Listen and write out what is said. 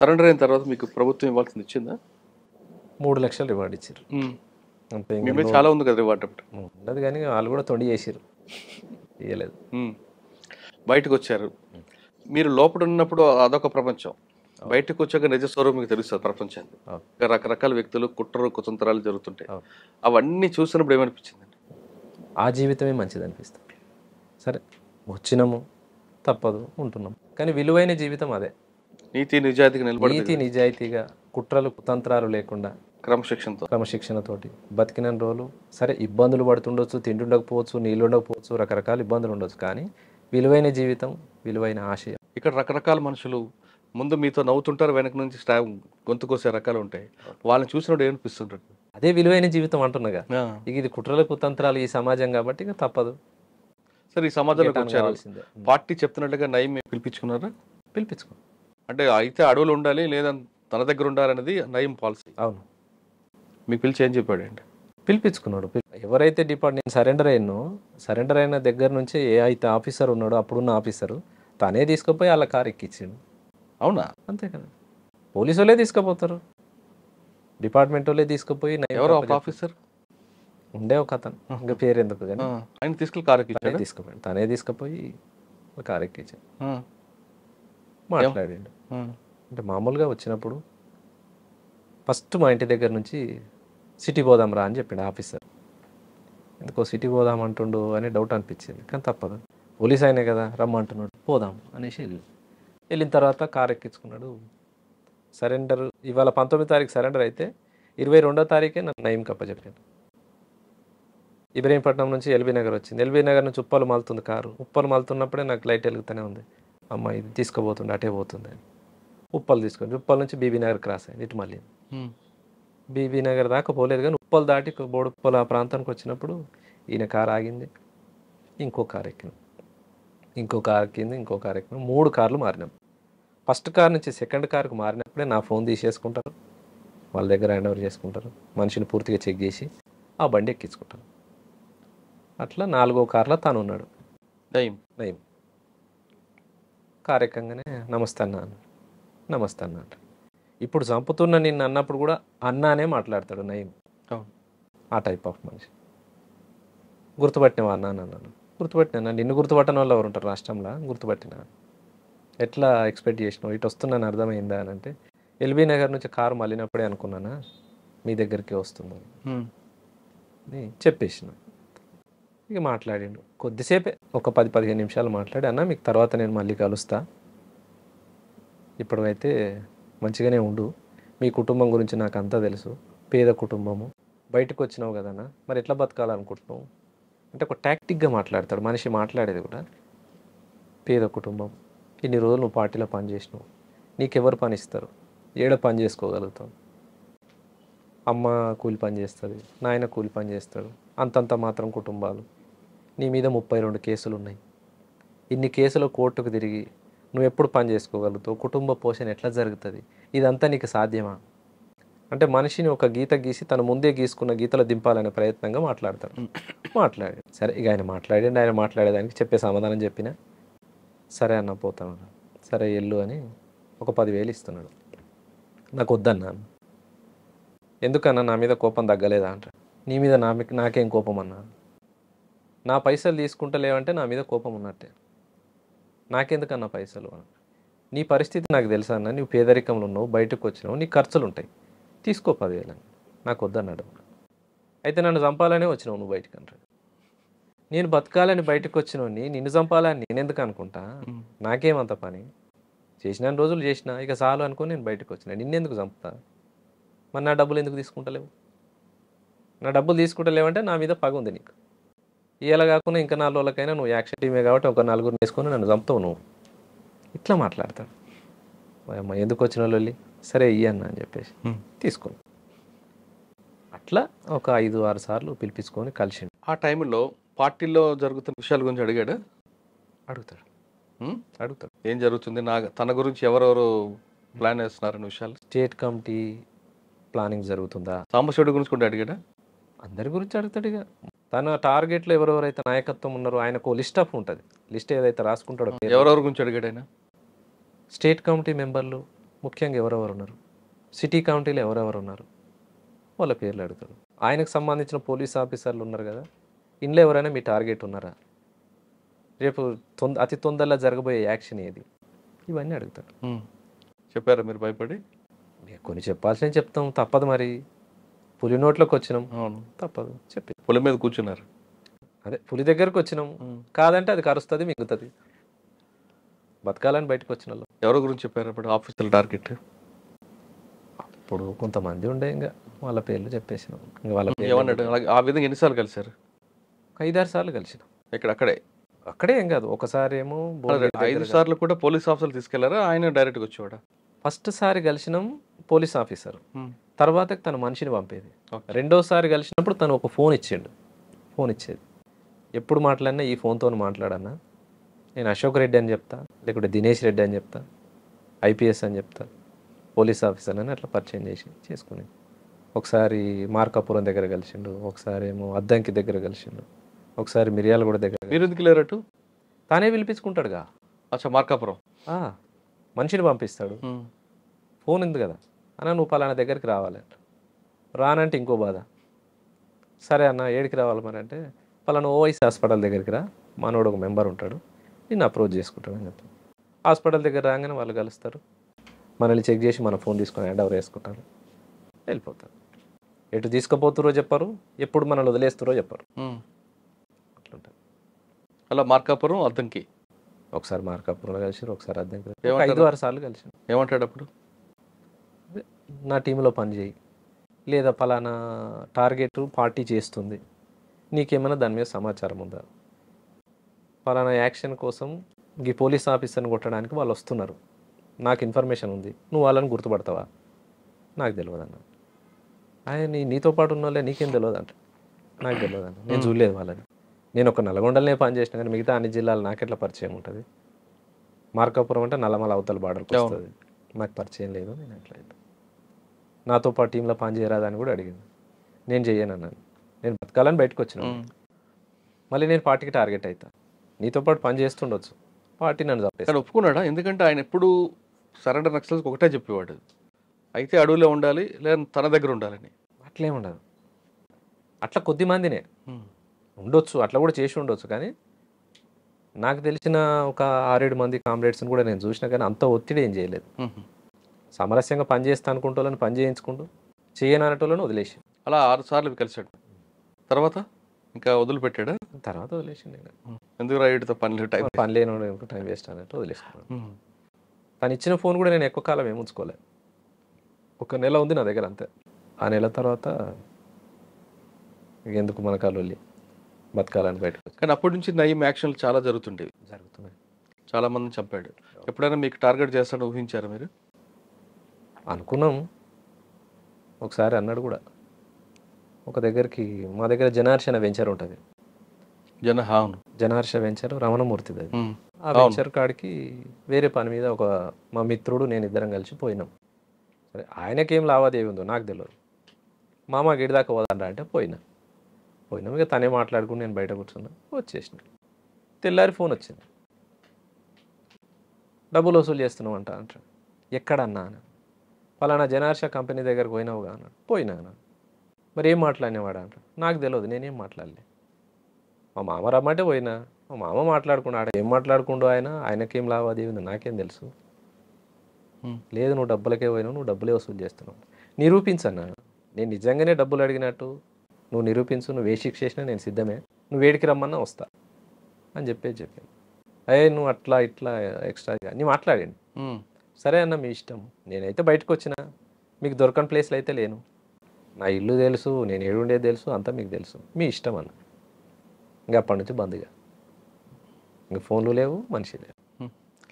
Surrender అయిన తర్వాత మీకు ప్రభుత్వం ఇవ్వాల్సింది ఇచ్చిందా? 3,00,000 రివార్డ్ ఇచ్చారు. అంతే మీ మీద చాలా ఉంది కదా రివార్డ్ అప్పుడు. ఉండదు కానీ వాళ్ళు కూడా తొండి చేసారు, ఇవ్వలేదు. బయటకు వచ్చారు. మీరు లోపల ఉన్నప్పుడు అదొక ప్రపంచం, బయటకు వచ్చాక నిజ స్వరూపం మీకు తెలుస్తుంది ప్రపంచాన్ని. రకరకాల వ్యక్తులు, కుట్రలు, కుతంత్రాలు జరుగుతుంటాయి. అవన్నీ చూసినప్పుడు ఏమనిపించిందండి? ఆ జీవితమే మంచిది అనిపిస్తుంది. సరే వచ్చినాము, తప్పదు, ఉంటున్నాం, కానీ విలువైన జీవితం అదే. నీతి నిజాయితీగా నిలబడి, నీతి నిజాయితీగా, కుట్రలు కుతంత్రాలు లేకుండా, క్రమశిక్షణతోటి బతికిన రోజులు. సరే ఇబ్బందులు పడుతుండొచ్చు, తిండి ఉండకపోవచ్చు, నీళ్ళు ఉండకపోవచ్చు, రకరకాల ఇబ్బందులు ఉండొచ్చు, కానీ విలువైన జీవితం, విలువైన ఆశయం. ఇక్కడ రకరకాల మనుషులు ముందు మీతో నవ్వుతుంటారు, వెనక నుంచి గొంతు కోసే రకాలు ఉంటాయి. వాళ్ళని చూసినప్పుడు ఏమనిపిస్తుంటారు? అదే విలువైన జీవితం అంటున్నాగా. ఇక ఇది కుట్రల కుతంత్రాలు ఈ సమాజం కాబట్టి ఇక తప్పదు. సరే ఈ సమాజంలోకి వచ్చారు, పార్టీ చెప్తున్నట్టుగా నయం పిలిపించుకున్నారా? పిలిపించుకో అంటే అయితే అడవులు ఉండాలి లేదా తన దగ్గర ఉండాలనేది నయం పాలసీ. అవును. మీకు పిలిచి ఏం చెప్పాడండి? పిలిపించుకున్నాడు. ఎవరైతే నేను సరెండర్ అయిన దగ్గర నుంచి ఏ అయితే ఆఫీసర్ ఉన్నాడో, అప్పుడున్న ఆఫీసరు తనే తీసుకుపోయి వాళ్ళ కారు ఎక్కించాడు. అవునా? అంతే కదా, పోలీసు వాళ్ళే తీసుకుపోతారు, డిపార్ట్మెంట్ వాళ్ళే తీసుకుపోయి. ఎవరు ఆఫీసర్? ఉండే ఒక అతను, ఇంకా పేరు ఎందుకు కానీ ఆయన తీసుకెళ్ళి కారు ఎక్కించాడు. తీసుకుపోయాడు, తనే తీసుకుపోయి కారు ఎక్కించాడు. మాట్లాడాడు. అంటే మామూలుగా వచ్చినప్పుడు ఫస్ట్ మా ఇంటి దగ్గర నుంచి సిటీ పోదాం రా అని చెప్పిండు ఆఫీసర్. ఎందుకో సిటీ పోదాం అంటుండు అని డౌట్ అనిపించింది, కానీ తప్పదు, పోలీస్ అయినే కదా రమ్మంటున్నాడు, పోదాం అనేసి వెళ్ళిన తర్వాత కారు ఎక్కించుకున్నాడు. సరెండర్ ఇవాళ 19వ తారీఖు సరెండర్ అయితే 22వ తారీఖే నన్ను నయం కప్పచెప్పాను. ఇబ్రహీంపట్నం నుంచి ఎల్బీ నగర్ వచ్చింది. ఎల్బీ నగర్ నుంచి ఉప్పలు మాలుతుంది కారు. ఉప్పలు మాలుతున్నప్పుడే నాకు లైట్ వెలుగుతూనే ఉంది, అమ్మ ఇది తీసుకుపోతుండే, అటే పోతుంది అని. ఉప్పలు తీసుకొని ఉప్పల్ నుంచి బీబీ నగర్ క్రాస్ అయింది, ఇటు మళ్ళీ బీబీ నగర్ దాకా పోలేదు, కానీ ఉప్పలు దాటి బోడుప్పలు ఆ ప్రాంతానికి వచ్చినప్పుడు ఈయన కారు ఆగింది. ఇంకో కారు ఎక్కినాం, ఇంకో కారు ఎక్కింది, ఇంకో కారు ఎక్కినాం. 3 కార్లు మారినాం. ఫస్ట్ కార్ నుంచి సెకండ్ కార్కు మారినప్పుడే నా ఫోన్ తీసేసుకుంటారు, వాళ్ళ దగ్గర హ్యాండ్ ఓవర్ చేసుకుంటారు, మనిషిని పూర్తిగా చెక్ చేసి ఆ బండి ఎక్కించుకుంటారు. అట్లా 4వ కార్లో తను ఉన్నాడు, నయం. కారు ఎక్కంగానే నమస్తే అన్న, నమస్తే అన్న అంట. ఇప్పుడు చంపుతున్న నిన్ను అన్నప్పుడు కూడా అన్నానే మాట్లాడతాడు నయం. ఆ టైప్ ఆఫ్ మనిషి. గుర్తుపట్టినవా అన్న అన్నాను. గుర్తుపట్టినా. నిన్ను గుర్తుపట్టని వాళ్ళు ఎవరు ఉంటారు రాష్ట్రంలో? గుర్తుపట్టినా. ఎట్లా ఎక్స్పెక్ట్ చేసినావు, ఇటు వస్తున్నాను అర్థమైందా అని అంటే, ఎల్బీ నగర్ నుంచి కారు మళ్ళినప్పుడే అనుకున్నానా మీ దగ్గరికి వస్తుందని చెప్పేసిన. ఇక మాట్లాడిండు కొద్దిసేపే, ఒక 10-15 నిమిషాలు మాట్లాడి, అన్న మీకు తర్వాత నేను మళ్ళీ కలుస్తా, ఇప్పటికైతే మంచిగానే ఉండు, మీ కుటుంబం గురించి నాకు అంతా తెలుసు, పేద కుటుంబము, బయటకు వచ్చినావు కదన్నా, మరి ఎట్లా బతకాలనుకుంటున్నావు అంటే ఒక టాక్టిక్గా మాట్లాడతాడు మనిషి. మాట్లాడేది కూడా పేద కుటుంబం, ఇన్ని రోజులు నువ్వు పార్టీలో పని చేసినావు, నీకెవరు పని ఇస్తారు, ఏడ పని చేసుకోగలుగుతావు, అమ్మ కూలి పని చేస్తుంది, నాయన కూలి పని చేస్తాడు, అంతంత మాత్రం కుటుంబాలు, నీ మీద 32 కేసులు ఉన్నాయి, ఇన్ని కేసులు కోర్టుకు తిరిగి నువ్వు ఎప్పుడు పని చేసుకోగలుగుతావు, కుటుంబ పోషణ ఎట్లా జరుగుతుంది, ఇదంతా నీకు సాధ్యమా అంటే మనిషిని ఒక గీత గీసి తను ముందే గీసుకున్న గీతలో దింపాలనే ప్రయత్నంగా మాట్లాడతాడు. మాట్లాడాడు. సరే ఇక ఆయన మాట్లాడండి, ఆయన మాట్లాడేదానికి చెప్పే సమాధానం చెప్పినా, సరే అన్న పోతాను, సరే ఎల్లు అని ఒక 10,000 ఇస్తున్నాడు. నాకు వద్దన్నాను. ఎందుకన్నా నా మీద కోపం తగ్గలేదా అంట. నీ మీద నాకేం కోపం అన్నా, నా పైసలు తీసుకుంటలేవంటే నా మీద కోపం ఉన్నట్టే, నాకెందుకన్నా పైసలు అన్న. నీ పరిస్థితి నాకు తెలుసా అన్న, నువ్వు పేదరికంలో ఉన్నావు, బయటకు వచ్చినావు, నీ ఖర్చులు ఉంటాయి, తీసుకో 10,000 అని. నాకు వద్దన్నాడు. అయితే నన్ను చంపాలనే వచ్చినావు నువ్వు బయటకు అంటాడు. నేను బతకాలని బయటకు వచ్చినోని నిన్ను చంపాలని నేను ఎందుకు అనుకుంటా, నాకేమంత పని, చేసిన రోజులు చేసిన, ఇక చాలు అనుకొని నేను బయటకు వచ్చిన, నిన్నెందుకు చంపుతా, మరి నా డబ్బులు ఎందుకు తీసుకుంటలేవు, నా డబ్బులు తీసుకుంటలేవంటే నా మీద పగ ఉంది నీకు, ఇలా కాకుండా ఇంకా 4 రోజులకైనా నువ్వు యాక్షన్ టీమే కాబట్టి ఒక 4గురిని వేసుకొని నన్ను చంపుతావు నువ్వు, ఇట్లా మాట్లాడతాడు. అమ్మ ఎందుకు వచ్చిన వాళ్ళు, సరే ఇయ్యన్న అని చెప్పేసి తీసుకో. అట్లా ఒక 5-6 సార్లు పిలిపించుకొని కలిసిండు. ఆ టైంలో పార్టీలో జరుగుతున్న విషయాల గురించి అడిగాడు? అడుగుతాడు. ఏం జరుగుతుంది, తన గురించి ఎవరెవరు ప్లాన్ వేస్తున్నారన్న విషయాలు, స్టేట్ కమిటీ ప్లానింగ్ జరుగుతుందా, సాంబశివుడి గురించి కూడా అడిగాడా? అందరి గురించి అడుగుతాడు. ఇక తన టార్గెట్లో ఎవరెవరైతే నాయకత్వం ఉన్నారో ఆయనకు లిస్ట్ ఆఫ్ ఉంటుంది, లిస్ట్ ఏదైతే రాసుకుంటాడో. ఎవరెవరి గురించి అడిగాడు ఆయన? స్టేట్ కమిటీ మెంబర్లు ముఖ్యంగా ఎవరెవరు ఉన్నారు, సిటీ కౌంటీలో ఎవరెవరు ఉన్నారు, వాళ్ళ పేర్లు అడుగుతాడు. ఆయనకు సంబంధించిన పోలీస్ ఆఫీసర్లు ఉన్నారు కదా, ఇంట్లో ఎవరైనా మీ టార్గెట్ ఉన్నారా, రేపు అతి తొందరలో జరగబోయే యాక్షన్ ఏది, ఇవన్నీ అడుగుతాడు. చెప్పారా మీరు భయపడి? కొన్ని చెప్పాల్సిన చెప్తాం, తప్పదు మరి. పులి నోట్లోకి వచ్చినాం, అవును, తప్పదు చెప్పి. పులి మీద కూర్చున్నారు. అదే పులి దగ్గరకు వచ్చినాం, కాదంటే అది కరుస్తుంది, మిగుతుంది. బతకాలని బయటకు వచ్చిన వాళ్ళు. ఎవరి గురించి చెప్పారు అప్పుడు ఆఫీసర్ టార్గెట్? ఇప్పుడు కొంతమంది ఉండే, ఇంకా వాళ్ళ పేర్లు చెప్పేసినాం. ఇంకా వాళ్ళ ఏమన్నాడు? ఆ విధంగా ఎన్నిసార్లు కలిశారు? 5-6 సార్లు కలిసినాం. అక్కడే అక్కడే ఏం కాదు, ఒకసారి ఏమో 5 సార్లు కూడా పోలీస్ ఆఫీసర్లు తీసుకెళ్లారా, ఆయన డైరెక్ట్గా వచ్చేవాడా? ఫస్ట్ సారి కలిసినాం పోలీస్ ఆఫీసర్, తర్వాత తన మనిషిని పంపేది. Okay. రెండోసారి కలిసినప్పుడు తను ఒక ఫోన్ ఇచ్చిండు. ఫోన్ ఇచ్చేది, ఎప్పుడు మాట్లాడినా ఈ ఫోన్తో మాట్లాడన్నా, నేను అశోక్ రెడ్డి అని చెప్తా, లేకుంటే దినేష్ రెడ్డి అని చెప్తా, ఐపీఎస్ అని చెప్తా, పోలీస్ ఆఫీసర్ అని అట్లా పరిచయం చేసుకుని. ఒకసారి మార్కాపురం దగ్గర కలిసిండు, ఒకసారి ఏమో అద్దంకి దగ్గర కలిసిండు, ఒకసారి మిర్యాలగూడ దగ్గర. మీరు ఎందుకు లేరటు? తానే పిలిపించుకుంటాడుగా. అచ్చా, మార్కాపురం మనిషిని పంపిస్తాడు, ఫోన్ ఉంది కదా అన్న, నువ్వు పలానా దగ్గరికి రావాలి. రానంటే ఇంకో బాధ. సరే అన్న, ఏడికి రావాలి మరి అంటే, పలానా ఓవైసీ హాస్పిటల్ దగ్గరికి రా, మనోడు ఒక మెంబర్ ఉంటాడు, నిన్ను అప్రోచ్ చేసుకుంటాడు అని చెప్తాను. హాస్పిటల్ దగ్గర రాగానే వాళ్ళు కలుస్తారు, మనల్ని చెక్ చేసి మన ఫోన్ తీసుకొని హ్యాండ్ ఓవర్ వేసుకుంటారు, వెళ్ళిపోతారు. ఎటు తీసుకుపోతురో చెప్పరు, ఎప్పుడు మనల్ని వదిలేస్తారో చెప్పరు. అట్లుంటుంది. అలా మార్కాపురం అద్దంకి ఒకసారి మార్కాపురంలో కలిసి, ఒకసారి అద్దంకి, ఏమంటారు? 5-6 సార్లు కలిసి. ఏమంటాడు అప్పుడు? నా టీంలో పని చేయి, లేదా పలానా టార్గెట్ పార్టీ చేస్తుంది, నీకేమైనా దాని మీద సమాచారం ఉందా, పలానా యాక్షన్ కోసం ఈ పోలీస్ ఆఫీసర్ని కొట్టడానికి వాళ్ళు వస్తున్నారు, నాకు ఇన్ఫర్మేషన్ ఉంది, నువ్వు వాళ్ళని గుర్తుపడతావా, నాకు తెలియదు అన్న. ఆయన నీతో పాటు ఉన్న వాళ్ళే, నీకేం తెలియదు అంట. నాకు తెలియదు అన్న, నేను చూడలేదు వాళ్ళని, నేను ఒక నల్గొండలనే పని చేసిన, కానీ మిగతా అన్ని జిల్లాలు నాకెట్లా పరిచయం ఉంటుంది. మార్కాపురం అంటే నల్లమల అవతల బార్డర్కి వస్తుంది, నాకు పరిచయం లేదు, నేను ఎట్లా నాతో పాటు టీంలో పని చేయరాదని కూడా అడిగింది. నేను చెయ్యను అన్నాను, నేను బతకాలని బయటకు వచ్చినాను, మళ్ళీ నేను పార్టీకి టార్గెట్ అవుతా, నీతో పాటు పని చేస్తుండొచ్చు, పార్టీ నన్ను కానీ ఒప్పుకున్నాడా? ఎందుకంటే ఆయన ఎప్పుడు సరెండర్ నక్సల్స్కి ఒకటే చెప్పేవాడు, అయితే అడవిలో ఉండాలి లేదా తన దగ్గర ఉండాలని. అట్లే ఉండదు. అట్లా కొద్ది మందినే ఉండొచ్చు, అట్లా కూడా చేసి ఉండొచ్చు, కానీ నాకు తెలిసిన ఒక 6-7 మంది కామ్రేడ్స్ని కూడా నేను చూసినా, కానీ అంత ఒత్తిడి ఏం చేయలేదు. సామరస్యంగా పని చేస్తా అనుకుంటోళ్ళని పని చేయించుకుంటూ, చేయనటోళ్ళని వదిలేసి. అలా 6 సార్లు కలిశాడు. తర్వాత ఇంకా వదిలిపెట్టాడా? తర్వాత వదిలేసి, నేను ఎందుకు రాయుడితో పని పని లేని టైం వేస్ట్ అన్నట్టు వదిలేసుకున్నాను. తను ఇచ్చిన ఫోన్ కూడా నేను ఎక్కువ కాలం ఏమి ఉంచుకోలేదు, 1 నెల ఉంది నా దగ్గర అంతే. ఆ నెల తర్వాత ఎందుకు మన కాళ్ళు బతకాలని బయటకు. కానీ అప్పటి నుంచి నయం యాక్షన్లు చాలా జరుగుతున్నాయి. చాలా మందిని చంపాడు. ఎప్పుడైనా మీకు టార్గెట్ చేస్తాడని ఊహించారా మీరు? అనుకున్నాం. ఒకసారి అన్నాడు కూడా, ఒక దగ్గరికి, మా దగ్గర జనార్షణ వెంచర్ ఉంటుంది, జనార్ష వెంచర్ రమణమూర్తిది అది. ఆ వెంచర్ కాడికి వేరే పని మీద మా మిత్రుడు నేను ఇద్దరం కలిసి పోయినాం. సరే, ఆయనకేం లావాదేవీ ఉందో నాకు తెలియదు. మామ గిడిదాకా పోదండా అంటే పోయినాం. ఇక తనే మాట్లాడుకుని నేను బయట కూర్చున్నా, వచ్చేసిన. తెల్లారి ఫోన్ వచ్చింది, డబ్బులు వసూలు చేస్తున్నావు అంటాడు. ఎక్కడన్నా అని, పలానా జనార్ష కంపెనీ దగ్గరకు పోయినావుగా అన్నాడు. పోయినా అన్నాడు. మరి ఏం మాట్లాడినవాడా అంటాడు. నాకు తెలియదు, నేనేం మాట్లాడలే. మా మామ రమ్మంటే పోయినా, మా మామ మాట్లాడుకున్నాడు. ఏం మాట్లాడుకుంటూ ఆయనకేం లావాదేవీ ఉంది నాకేం తెలుసు. లేదు, నువ్వు డబ్బులకే పోయినావు, నువ్వు డబ్బులే వసూలు చేస్తున్నావు. నిరూపించన్నా, నేను నిజంగానే డబ్బులు అడిగినట్టు నువ్వు నిరూపించు, నువ్వు ఏ శిక్ష చేసినా నేను సిద్ధమే, నువ్వు వేడికి రమ్మన్నా వస్తా అని చెప్పాను. నువ్వు అట్లా ఇట్లా ఎక్స్ట్రాగా నీ మాట్లాడండి. సరే అన్న, మీ ఇష్టం, నేనైతే బయటకు వచ్చిన, మీకు దొరకని ప్లేస్లో అయితే లేను, నా ఇల్లు తెలుసు, నేను ఏడుండేది తెలుసు, అంతా మీకు తెలుసు, మీ ఇష్టం అన్న. ఇంకా అప్పటి నుంచి బంద్గా, ఇంకా ఫోన్లు లేవు, మనిషి లేవు.